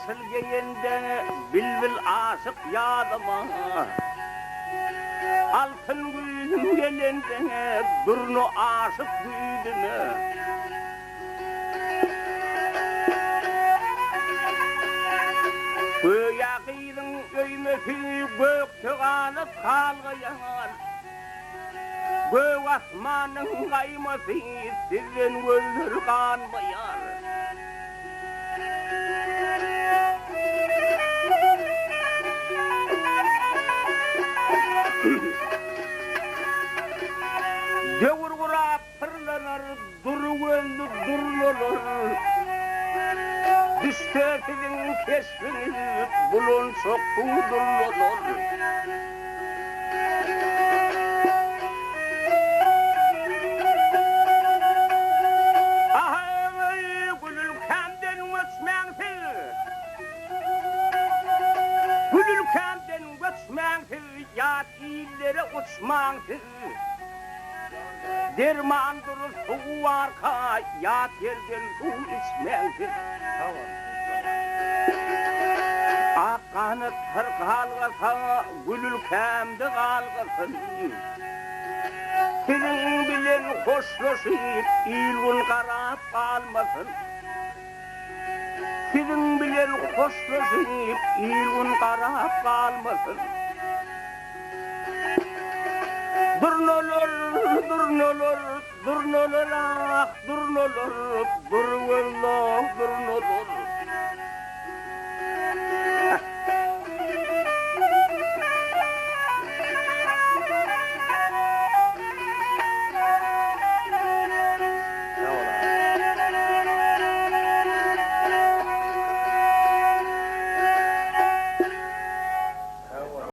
Asıl geyende bilbil aşık yadıma Altın güydüm gelende durnu aşık güydüme Göğe kıydın öymesi gök tığanıp kalgayan Gök asmanın kayması sizden gözler kanmayan Dövür kurap tırlanır, duru öldü durnalar Düştertinin keşfini bulun çok durnalar Ahayı gülülkemden uçmansız Gülülkemden uçmansız Yat illere uçmansız Derman durur su arka, yat yerden su içmezdir. Akkanı tır kalgasa, gülül kemdi kalgasın. Senin bilen hoşlaşıp, ilgun karap kalmasın. Senin bilen hoşlaşıp, ilgun karap kalmasın. Durnalar, durnalar, durnalar, ah durnalar, durnalar, durnalar.